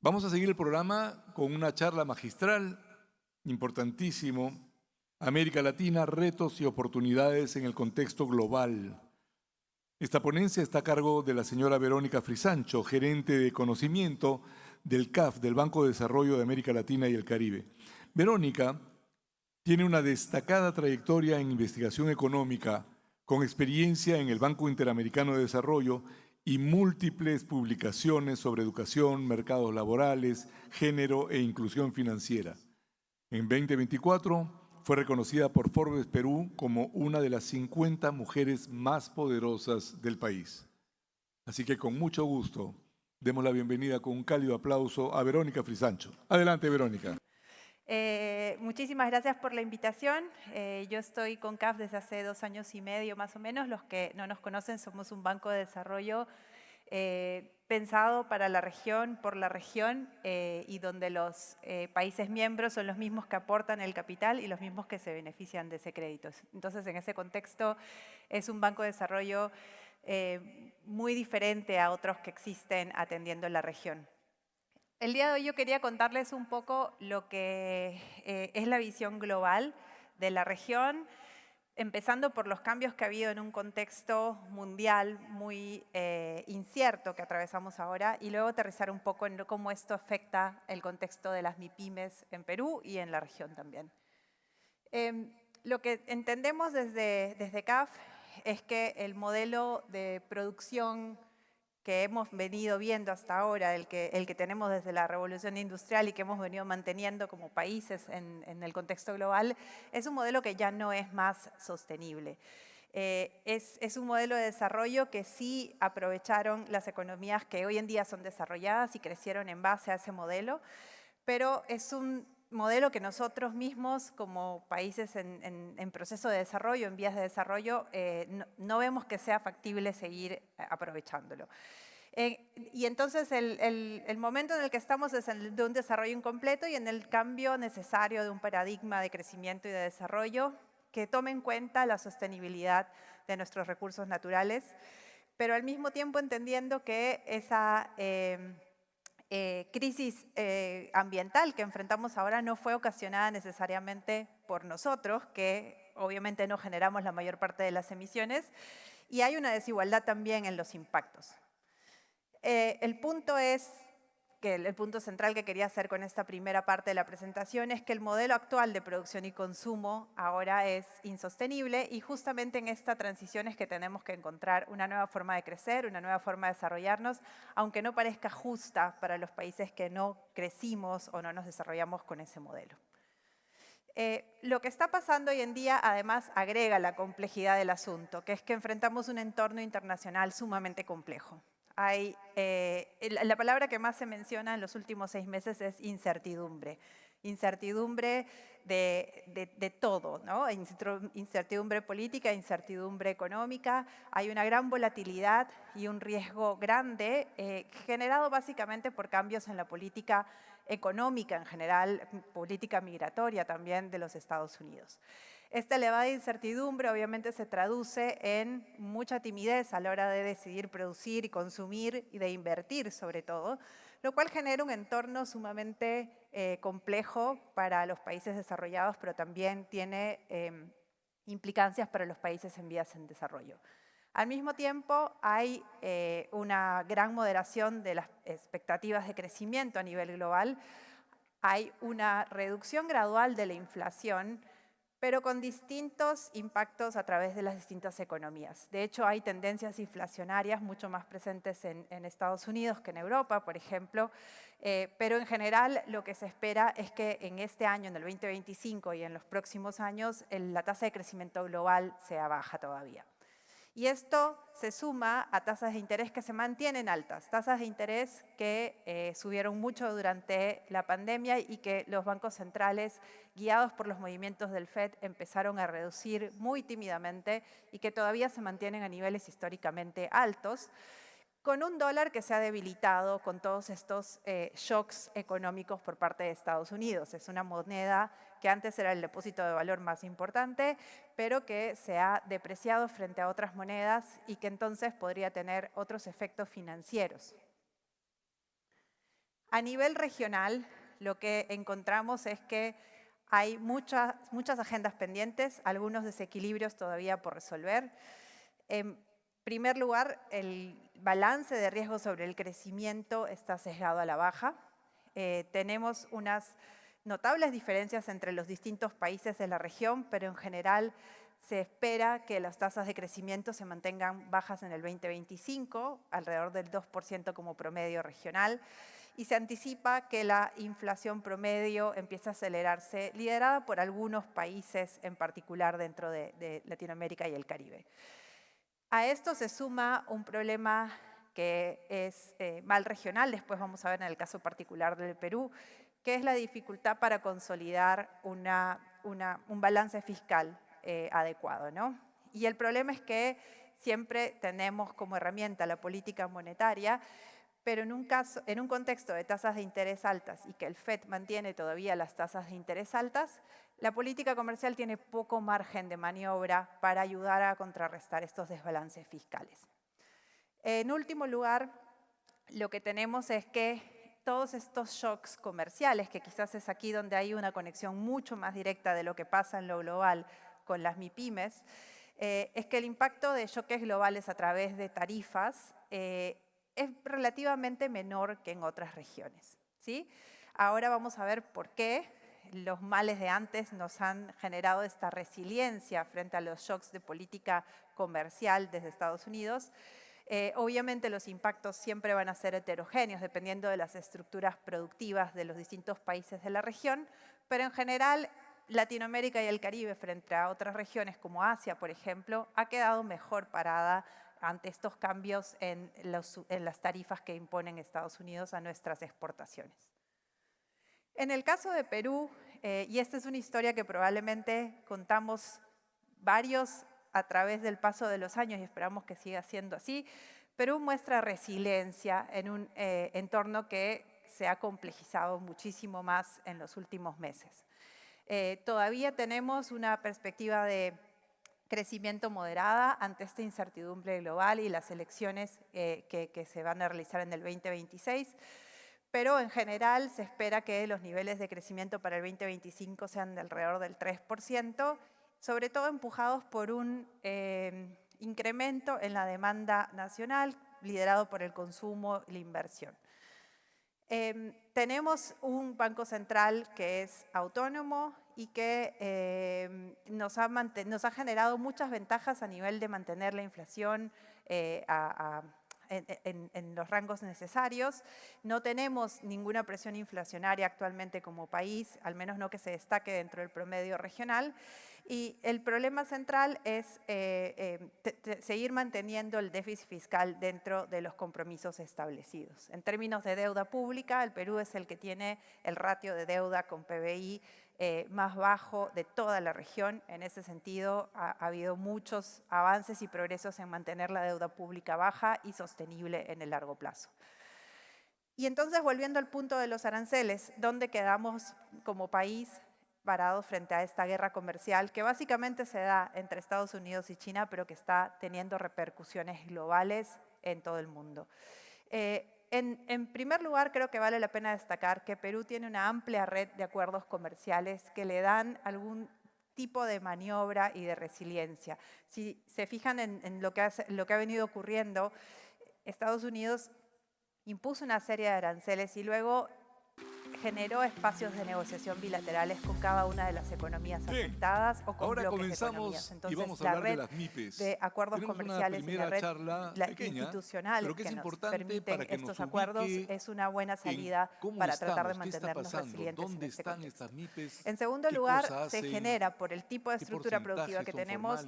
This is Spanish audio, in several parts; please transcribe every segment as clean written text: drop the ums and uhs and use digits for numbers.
Vamos a seguir el programa con una charla magistral, importantísimo, América Latina, retos y oportunidades en el contexto global. Esta ponencia está a cargo de la señora Verónica Frisancho, gerente de conocimiento del CAF, del Banco de Desarrollo de América Latina y el Caribe. Verónica tiene una destacada trayectoria en investigación económica, con experiencia en el Banco Interamericano de Desarrollo y múltiples publicaciones sobre educación, mercados laborales, género e inclusión financiera. En 2024 fue reconocida por Forbes Perú como una de las 50 mujeres más poderosas del país. Así que con mucho gusto demos la bienvenida con un cálido aplauso a Verónica Frisancho. Adelante, Verónica. Muchísimas gracias por la invitación. Yo estoy con CAF desde hace 2 años y medio más o menos. Los que no nos conocen, somos un banco de desarrollo pensado para la región, por la región, y donde los países miembros son los mismos que aportan el capital y los mismos que se benefician de ese crédito. Entonces, en ese contexto, es un banco de desarrollo muy diferente a otros que existen atendiendo la región. El día de hoy yo quería contarles un poco lo que es la visión global de la región, empezando por los cambios que ha habido en un contexto mundial muy incierto que atravesamos ahora, y luego aterrizar un poco en cómo esto afecta el contexto de las MIPYMES en Perú y en la región también. Lo que entendemos desde CAF es que el modelo de producción que hemos venido viendo hasta ahora, el que tenemos desde la revolución industrial y que hemos venido manteniendo como países en el contexto global, es un modelo que ya no es más sostenible. Es un modelo de desarrollo que sí aprovecharon las economías que hoy en día son desarrolladas y crecieron en base a ese modelo, pero es un modelo que nosotros mismos, como países en proceso de desarrollo, en vías de desarrollo, no vemos que sea factible seguir aprovechándolo. Y entonces el momento en el que estamos es el de un desarrollo incompleto y en el cambio necesario de un paradigma de crecimiento y de desarrollo que tome en cuenta la sostenibilidad de nuestros recursos naturales, pero al mismo tiempo entendiendo que esa crisis ambiental que enfrentamos ahora no fue ocasionada necesariamente por nosotros, que obviamente no generamos la mayor parte de las emisiones, y hay una desigualdad también en los impactos. El punto es que el punto central que quería hacer con esta primera parte de la presentación es que el modelo actual de producción y consumo ahora es insostenible, y justamente en esta transición es que tenemos que encontrar una nueva forma de crecer, una nueva forma de desarrollarnos, aunque no parezca justa para los países que no crecimos o no nos desarrollamos con ese modelo. Lo que está pasando hoy en día además agrega la complejidad del asunto, que es que enfrentamos un entorno internacional sumamente complejo. La palabra que más se menciona en los últimos 6 meses es incertidumbre. Incertidumbre de todo, ¿no? Incertidumbre política, incertidumbre económica. Hay una gran volatilidad y un riesgo grande generado básicamente por cambios en la política económica en general, política migratoria también de los Estados Unidos. Esta elevada incertidumbre obviamente se traduce en mucha timidez a la hora de decidir producir y consumir y de invertir sobre todo, lo cual genera un entorno sumamente complejo para los países desarrollados, pero también tiene implicancias para los países en vías en desarrollo. Al mismo tiempo, hay una gran moderación de las expectativas de crecimiento a nivel global. Hay una reducción gradual de la inflación, pero con distintos impactos a través de las distintas economías. De hecho, hay tendencias inflacionarias mucho más presentes en Estados Unidos que en Europa, por ejemplo, pero en general lo que se espera es que en este año, en el 2025 y en los próximos años, la tasa de crecimiento global sea baja todavía. Y esto se suma a tasas de interés que se mantienen altas, tasas de interés que subieron mucho durante la pandemia y que los bancos centrales, guiados por los movimientos del FED, empezaron a reducir muy tímidamente y que todavía se mantienen a niveles históricamente altos, con un dólar que se ha debilitado con todos estos shocks económicos por parte de Estados Unidos. Es una moneda que antes era el depósito de valor más importante, pero que se ha depreciado frente a otras monedas y que entonces podría tener otros efectos financieros. A nivel regional, lo que encontramos es que hay muchas agendas pendientes, algunos desequilibrios todavía por resolver. En primer lugar, el balance de riesgo sobre el crecimiento está sesgado a la baja. Tenemos unas notables diferencias entre los distintos países de la región, pero en general se espera que las tasas de crecimiento se mantengan bajas en el 2025, alrededor del 2% como promedio regional, y se anticipa que la inflación promedio empiece a acelerarse, liderada por algunos países en particular dentro de Latinoamérica y el Caribe. A esto se suma un problema que es mal regional, después vamos a ver en el caso particular del Perú, que es la dificultad para consolidar un balance fiscal adecuado, ¿no? Y el problema es que siempre tenemos como herramienta la política monetaria, pero en un contexto de tasas de interés altas y que el FED mantiene todavía las tasas de interés altas, la política comercial tiene poco margen de maniobra para ayudar a contrarrestar estos desbalances fiscales. En último lugar, lo que tenemos es que todos estos shocks comerciales, que quizás es aquí donde hay una conexión mucho más directa de lo que pasa en lo global con las MIPYMES, es que el impacto de choques globales a través de tarifas es relativamente menor que en otras regiones, ¿sí? Ahora vamos a ver por qué los males de antes nos han generado esta resiliencia frente a los shocks de política comercial desde Estados Unidos. Obviamente los impactos siempre van a ser heterogéneos dependiendo de las estructuras productivas de los distintos países de la región, pero en general Latinoamérica y el Caribe frente a otras regiones como Asia, por ejemplo, ha quedado mejor parada ante estos cambios en las tarifas que imponen Estados Unidos a nuestras exportaciones. En el caso de Perú, y esta es una historia que probablemente contamos varios a través del paso de los años y esperamos que siga siendo así, Perú muestra resiliencia en un entorno que se ha complejizado muchísimo más en los últimos meses. Todavía tenemos una perspectiva de crecimiento moderada ante esta incertidumbre global y las elecciones que se van a realizar en el 2026, pero en general se espera que los niveles de crecimiento para el 2025 sean de alrededor del 3%, sobre todo empujados por un incremento en la demanda nacional liderado por el consumo y la inversión. Tenemos un Banco Central que es autónomo y que nos ha generado muchas ventajas a nivel de mantener la inflación en los rangos necesarios. No tenemos ninguna presión inflacionaria actualmente como país, al menos no que se destaque dentro del promedio regional. Y el problema central es seguir manteniendo el déficit fiscal dentro de los compromisos establecidos. En términos de deuda pública, el Perú es el que tiene el ratio de deuda con PBI más bajo de toda la región. En ese sentido, ha habido muchos avances y progresos en mantener la deuda pública baja y sostenible en el largo plazo. Y entonces, volviendo al punto de los aranceles, ¿dónde quedamos como país parados frente a esta guerra comercial que básicamente se da entre Estados Unidos y China, pero que está teniendo repercusiones globales en todo el mundo? En primer lugar, creo que vale la pena destacar que Perú tiene una amplia red de acuerdos comerciales que le dan algún tipo de maniobra y de resiliencia. Si se fijan en lo que ha venido ocurriendo, Estados Unidos impuso una serie de aranceles y luego generó espacios de negociación bilaterales con cada una de las economías afectadas o con bloques de economías. Entonces, la red de acuerdos comerciales y la red institucional que nos permiten estos acuerdos es una buena salida para tratar de mantenernos resilientes en este contexto. En segundo lugar, se genera por el tipo de estructura productiva que tenemos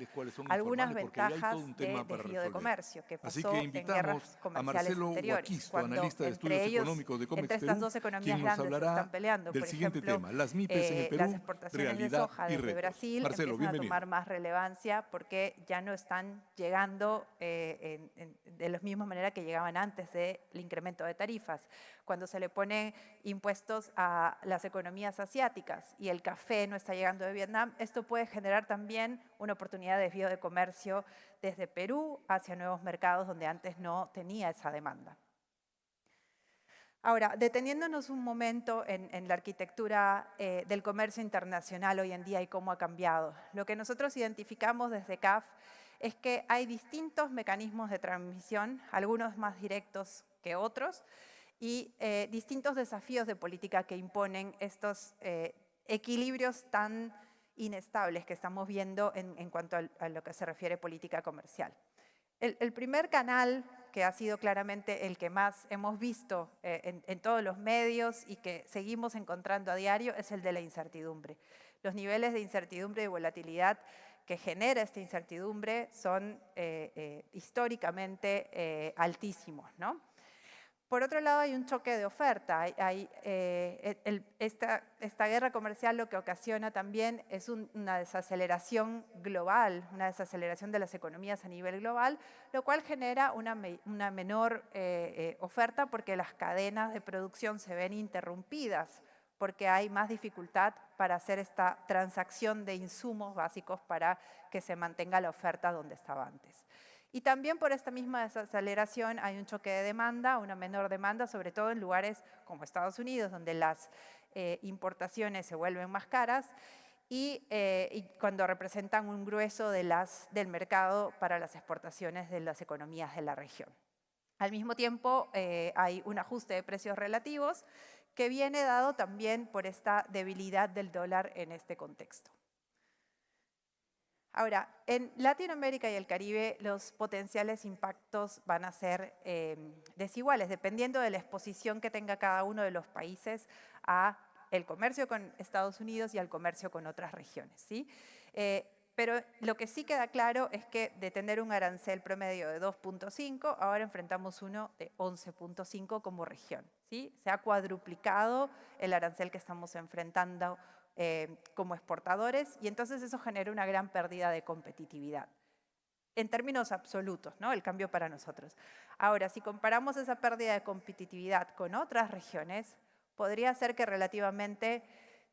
algunas ventajas de desvío de comercio que pasó en guerras comerciales anteriores, cuando entre estas dos economías grandes están peleando. Por ejemplo, las exportaciones de soja desde Brasil empiezan a tomar más relevancia porque ya no están llegando de la misma manera que llegaban antes del incremento de tarifas. Cuando se le ponen impuestos a las economías asiáticas y el café no está llegando de Vietnam, esto puede generar también una oportunidad de desvío de comercio desde Perú hacia nuevos mercados donde antes no tenía esa demanda. Ahora, deteniéndonos un momento en la arquitectura del comercio internacional hoy en día y cómo ha cambiado, lo que nosotros identificamos desde CAF es que hay distintos mecanismos de transmisión, algunos más directos que otros, y distintos desafíos de política que imponen estos equilibrios tan inestables que estamos viendo en cuanto a lo que se refiere a política comercial. El primer canal, que ha sido claramente el que más hemos visto en todos los medios y que seguimos encontrando a diario, es el de la incertidumbre. Los niveles de incertidumbre y volatilidad que genera esta incertidumbre son históricamente altísimos, ¿no? Por otro lado, hay un choque de oferta. Esta guerra comercial lo que ocasiona también es una desaceleración global, una desaceleración de las economías a nivel global, lo cual genera una menor oferta porque las cadenas de producción se ven interrumpidas, porque hay más dificultad para hacer esta transacción de insumos básicos para que se mantenga la oferta donde estaba antes. Y también por esta misma desaceleración hay un choque de demanda, una menor demanda, sobre todo en lugares como Estados Unidos, donde las importaciones se vuelven más caras y cuando representan un grueso del mercado para las exportaciones de las economías de la región. Al mismo tiempo, hay un ajuste de precios relativos que viene dado también por esta debilidad del dólar en este contexto. Ahora, en Latinoamérica y el Caribe los potenciales impactos van a ser desiguales, dependiendo de la exposición que tenga cada uno de los países a el comercio con Estados Unidos y al comercio con otras regiones, ¿sí? Pero lo que sí queda claro es que de tener un arancel promedio de 2.5, ahora enfrentamos uno de 11.5 como región, ¿sí? Se ha cuadruplicado el arancel que estamos enfrentando como exportadores y entonces eso genera una gran pérdida de competitividad. En términos absolutos, ¿no? El cambio para nosotros. Ahora, si comparamos esa pérdida de competitividad con otras regiones, podría ser que relativamente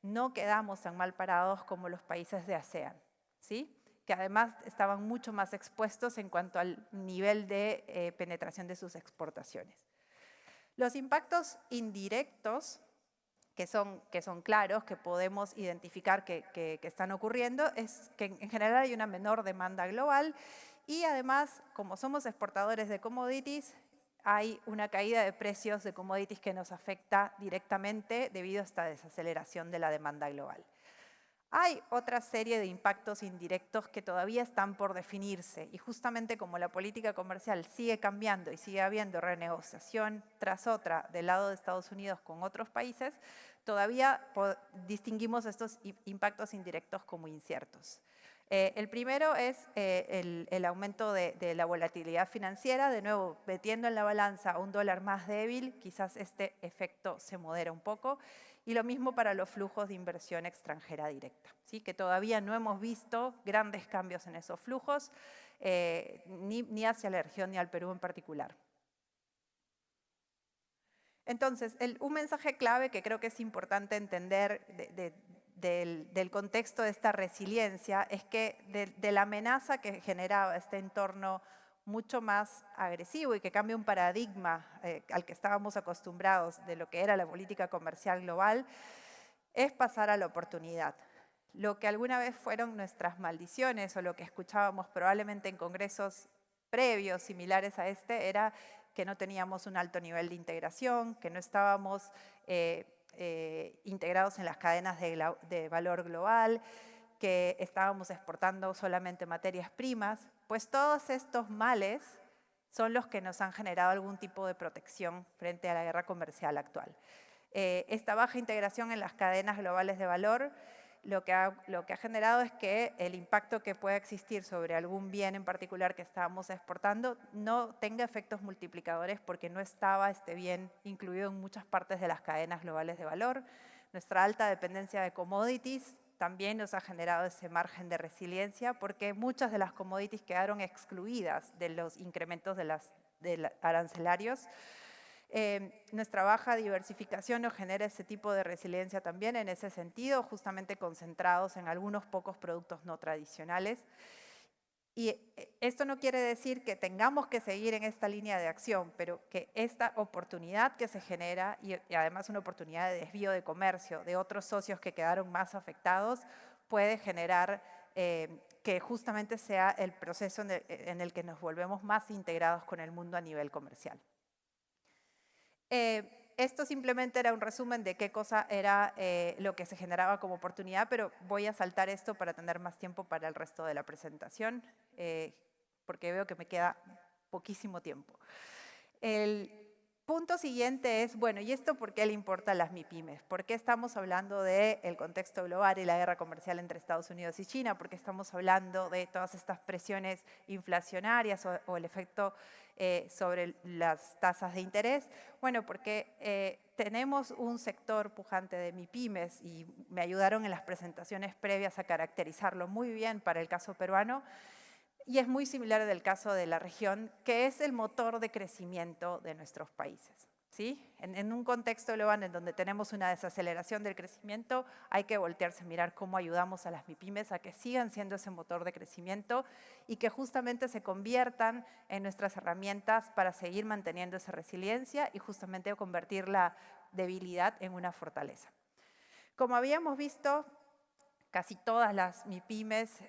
no quedamos tan mal parados como los países de ASEAN, ¿sí? Que además estaban mucho más expuestos en cuanto al nivel de penetración de sus exportaciones. Los impactos indirectos que son claros, que podemos identificar que están ocurriendo, es que en general hay una menor demanda global y además, como somos exportadores de commodities, hay una caída de precios de commodities que nos afecta directamente debido a esta desaceleración de la demanda global. Hay otra serie de impactos indirectos que todavía están por definirse y justamente como la política comercial sigue cambiando y sigue habiendo renegociación tras otra del lado de Estados Unidos con otros países, todavía distinguimos estos impactos indirectos como inciertos. El primero es el aumento de la volatilidad financiera, de nuevo metiendo en la balanza un dólar más débil, quizás este efecto se modera un poco. Y lo mismo para los flujos de inversión extranjera directa, ¿sí? Que todavía no hemos visto grandes cambios en esos flujos, ni hacia la región ni al Perú en particular. Entonces, un mensaje clave que creo que es importante entender del contexto de esta resiliencia es que de la amenaza que generaba este entorno mucho más agresivo y que cambia un paradigma al que estábamos acostumbrados de lo que era la política comercial global, es pasar a la oportunidad. Lo que alguna vez fueron nuestras maldiciones o lo que escuchábamos probablemente en congresos previos similares a este era que no teníamos un alto nivel de integración, que no estábamos integrados en las cadenas de valor global, que estábamos exportando solamente materias primas, pues todos estos males son los que nos han generado algún tipo de protección frente a la guerra comercial actual. Esta baja integración en las cadenas globales de valor lo que ha generado es que el impacto que pueda existir sobre algún bien en particular que estábamos exportando no tenga efectos multiplicadores porque no estaba este bien incluido en muchas partes de las cadenas globales de valor. Nuestra alta dependencia de commodities también nos ha generado ese margen de resiliencia porque muchas de las commodities quedaron excluidas de los incrementos de arancelarios. Nuestra baja diversificación nos genera ese tipo de resiliencia también en ese sentido, justamente concentrados en algunos pocos productos no tradicionales. Y esto no quiere decir que tengamos que seguir en esta línea de acción, pero que esta oportunidad que se genera, y además una oportunidad de desvío de comercio de otros socios que quedaron más afectados, puede generar que justamente sea el proceso en el que nos volvemos más integrados con el mundo a nivel comercial. Esto simplemente era un resumen de qué cosa era lo que se generaba como oportunidad, pero voy a saltar esto para tener más tiempo para el resto de la presentación, porque veo que me queda poquísimo tiempo. El punto siguiente es, bueno, ¿y esto por qué le importa a las MIPYMES? ¿Por qué estamos hablando del contexto global y la guerra comercial entre Estados Unidos y China? ¿Por qué estamos hablando de todas estas presiones inflacionarias o el efecto sobre las tasas de interés? Bueno, porque tenemos un sector pujante de MIPYMES y me ayudaron en las presentaciones previas a caracterizarlo muy bien para el caso peruano. Y es muy similar del caso de la región, que es el motor de crecimiento de nuestros países. ¿Sí? En un contexto global en donde tenemos una desaceleración del crecimiento, hay que voltearse a mirar cómo ayudamos a las MIPYMES a que sigan siendo ese motor de crecimiento y que justamente se conviertan en nuestras herramientas para seguir manteniendo esa resiliencia y justamente convertir la debilidad en una fortaleza. Como habíamos visto, casi todas las MIPYMES,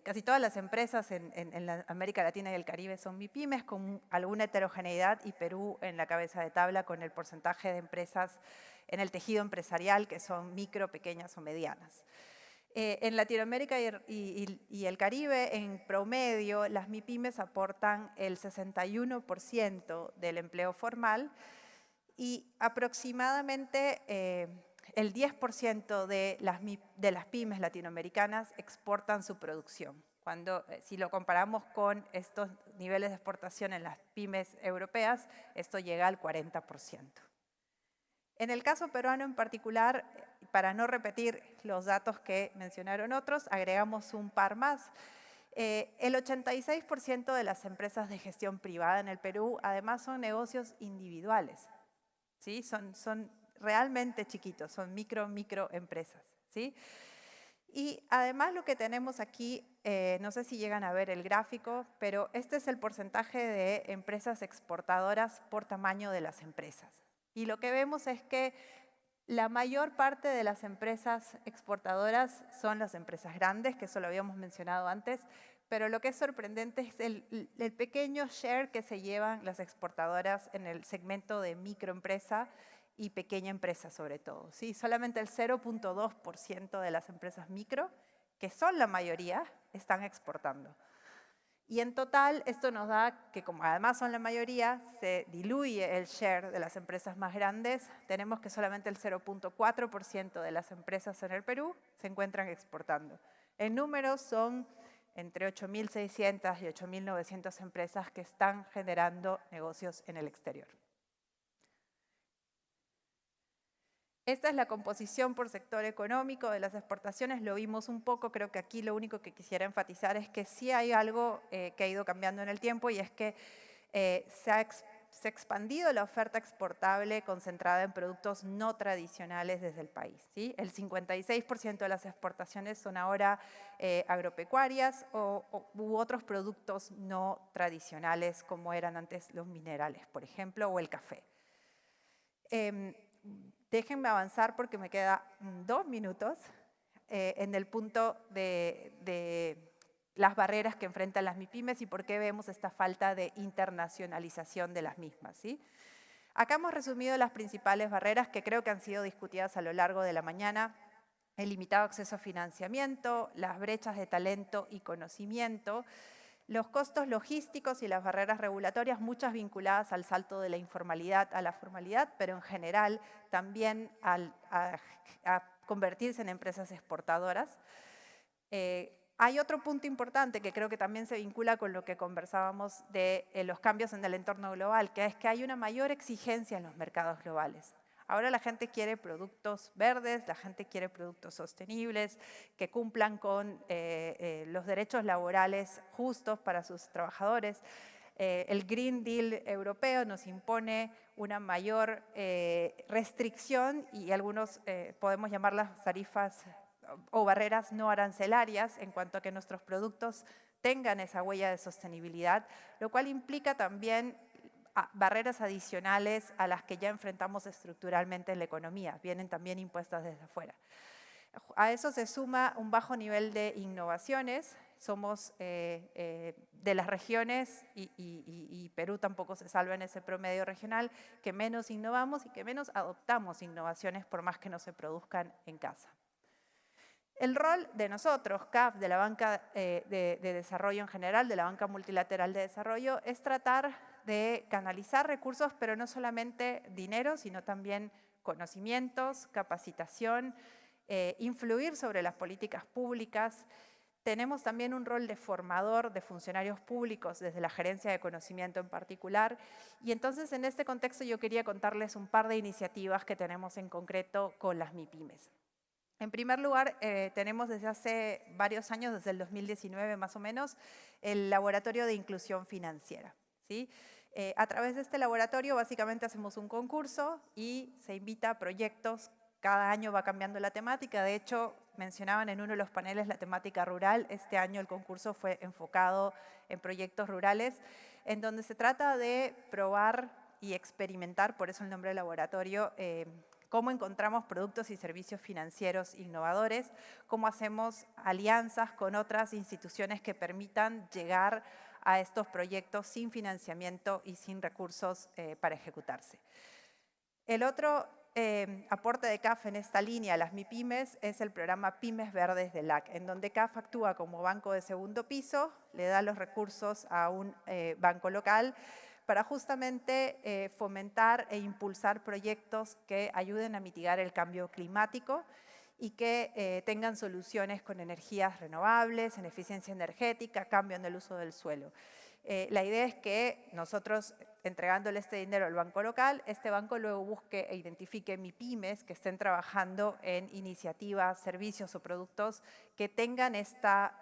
casi todas las empresas en la América Latina y el Caribe son MIPYMES con alguna heterogeneidad y Perú en la cabeza de tabla con el porcentaje de empresas en el tejido empresarial que son micro, pequeñas o medianas. En Latinoamérica y el Caribe, en promedio, las MIPYMES aportan el 61% del empleo formal y aproximadamente el 10% de las pymes latinoamericanas exportan su producción. Si lo comparamos con estos niveles de exportación en las pymes europeas, esto llega al 40%. En el caso peruano en particular, para no repetir los datos que mencionaron otros, agregamos un par más. El 86% de las empresas de gestión privada en el Perú, además, son negocios individuales. ¿Sí? Son realmente chiquitos, son microempresas. ¿Sí? Y además lo que tenemos aquí, no sé si llegan a ver el gráfico, pero este es el porcentaje de empresas exportadoras por tamaño de las empresas. Y lo que vemos es que la mayor parte de las empresas exportadoras son las empresas grandes, que eso lo habíamos mencionado antes, pero lo que es sorprendente es el pequeño share que se llevan las exportadoras en el segmento de microempresa y pequeña empresa sobre todo. ¿Sí? Solamente el 0.2% de las empresas micro, que son la mayoría, están exportando. Y en total esto nos da que como además son la mayoría, se diluye el share de las empresas más grandes. Tenemos que solamente el 0.4% de las empresas en el Perú se encuentran exportando. En números son entre 8.600 y 8.900 empresas que están generando negocios en el exterior. Esta es la composición por sector económico de las exportaciones, lo vimos un poco, creo que aquí lo único que quisiera enfatizar es que sí hay algo que ha ido cambiando en el tiempo y es que se ha expandido la oferta exportable concentrada en productos no tradicionales desde el país. ¿Sí? El 56% de las exportaciones son ahora agropecuarias u otros productos no tradicionales como eran antes los minerales, por ejemplo, o el café. Déjenme avanzar porque me queda 2 minutos en el punto de las barreras que enfrentan las MIPYMES y por qué vemos esta falta de internacionalización de las mismas. ¿Sí? Acá hemos resumido las principales barreras que creo que han sido discutidas a lo largo de la mañana. El limitado acceso a financiamiento, las brechas de talento y conocimiento, los costos logísticos y las barreras regulatorias, muchas vinculadas al salto de la informalidad a la formalidad, pero en general también a convertirse en empresas exportadoras. Hay otro punto importante que creo que también se vincula con lo que conversábamos de los cambios en el entorno global, que es que hay una mayor exigencia en los mercados globales. Ahora la gente quiere productos verdes, la gente quiere productos sostenibles, que cumplan con los derechos laborales justos para sus trabajadores. El Green Deal europeo nos impone una mayor restricción y algunos podemos llamarlas tarifas o barreras no arancelarias en cuanto a que nuestros productos tengan esa huella de sostenibilidad, lo cual implica también barreras adicionales a las que ya enfrentamos estructuralmente en la economía, vienen también impuestas desde afuera. A eso se suma un bajo nivel de innovaciones. Somos de las regiones, y Perú tampoco se salva en ese promedio regional, que menos innovamos y que menos adoptamos innovaciones por más que no se produzcan en casa. El rol de nosotros, CAF, de la banca de desarrollo en general, de la banca multilateral de desarrollo, es tratar de canalizar recursos, pero no solamente dinero, sino también conocimientos, capacitación, influir sobre las políticas públicas. Tenemos también un rol de formador de funcionarios públicos desde la gerencia de conocimiento en particular. Y entonces en este contexto yo quería contarles un par de iniciativas que tenemos en concreto con las MIPYMES. En primer lugar, tenemos desde hace varios años, desde el 2019 más o menos, el Laboratorio de Inclusión Financiera, ¿sí? A través de este laboratorio básicamente hacemos un concurso y se invita a proyectos. Cada año va cambiando la temática. De hecho, mencionaban en uno de los paneles la temática rural. Este año el concurso fue enfocado en proyectos rurales, en donde se trata de probar y experimentar, por eso el nombre del laboratorio, cómo encontramos productos y servicios financieros innovadores, cómo hacemos alianzas con otras instituciones que permitan llegar a estos proyectos sin financiamiento y sin recursos para ejecutarse. El otro aporte de CAF en esta línea a las MIPYMES es el programa Pymes Verdes de LAC, en donde CAF actúa como banco de segundo piso, le da los recursos a un banco local para justamente fomentar e impulsar proyectos que ayuden a mitigar el cambio climático y que tengan soluciones con energías renovables, en eficiencia energética, cambio en el uso del suelo. La idea es que nosotros, entregándole este dinero al banco local, este banco luego busque e identifique MIPYMES que estén trabajando en iniciativas, servicios o productos que tengan esta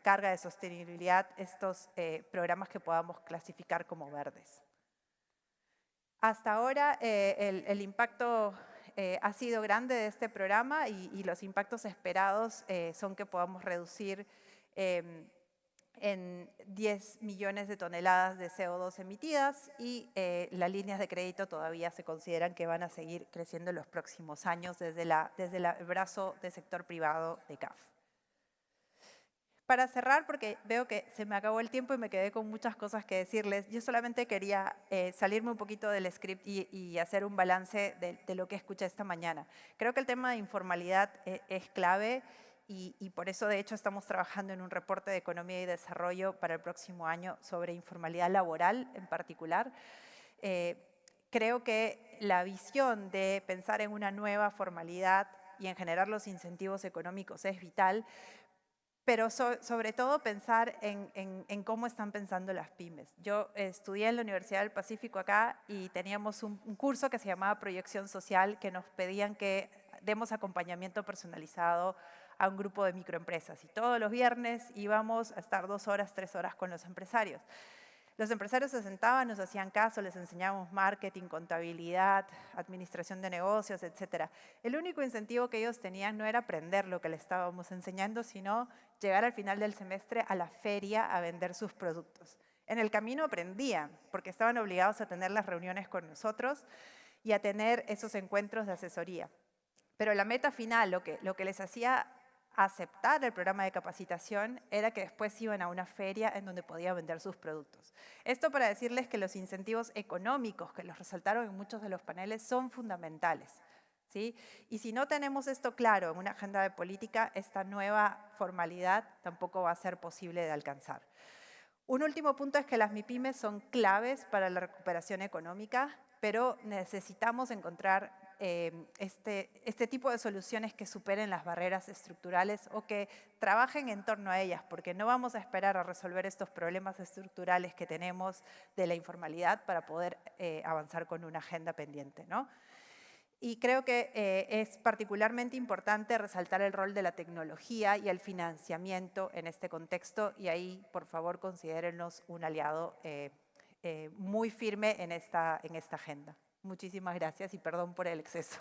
carga de sostenibilidad, estos programas que podamos clasificar como verdes. Hasta ahora el impacto ha sido grande de este programa y los impactos esperados son que podamos reducir en 10 millones de toneladas de CO2 emitidas y las líneas de crédito todavía se consideran que van a seguir creciendo en los próximos años desde el brazo del sector privado de CAF. Para cerrar, porque veo que se me acabó el tiempo y me quedé con muchas cosas que decirles, yo solamente quería salirme un poquito del script y hacer un balance de lo que escuché esta mañana. Creo que el tema de informalidad es clave y por eso, de hecho, estamos trabajando en un reporte de economía y desarrollo para el próximo año sobre informalidad laboral en particular. Creo que la visión de pensar en una nueva formalidad y en generar los incentivos económicos es vital, pero sobre todo pensar en cómo están pensando las pymes. Yo estudié en la Universidad del Pacífico acá y teníamos un curso que se llamaba Proyección Social, que nos pedían que demos acompañamiento personalizado a un grupo de microempresas. Y todos los viernes íbamos a estar 2 horas, 3 horas con los empresarios. Los empresarios se sentaban, nos hacían caso, les enseñábamos marketing, contabilidad, administración de negocios, etc. El único incentivo que ellos tenían no era aprender lo que les estábamos enseñando, sino llegar al final del semestre a la feria a vender sus productos. En el camino aprendían, porque estaban obligados a tener las reuniones con nosotros y a tener esos encuentros de asesoría. Pero la meta final, lo que les hacía aceptar el programa de capacitación era que después iban a una feria en donde podían vender sus productos. Esto para decirles que los incentivos económicos, que los resaltaron en muchos de los paneles, son fundamentales, ¿sí? Y si no tenemos esto claro en una agenda de política, esta nueva formalidad tampoco va a ser posible de alcanzar. Un último punto es que las MIPYMES son claves para la recuperación económica, pero necesitamos encontrar este tipo de soluciones que superen las barreras estructurales o que trabajen en torno a ellas, porque no vamos a esperar a resolver estos problemas estructurales que tenemos de la informalidad para poder avanzar con una agenda pendiente, ¿no? Y creo que es particularmente importante resaltar el rol de la tecnología y el financiamiento en este contexto, y ahí, por favor, considérennos un aliado muy firme en esta agenda. Muchísimas gracias y perdón por el exceso.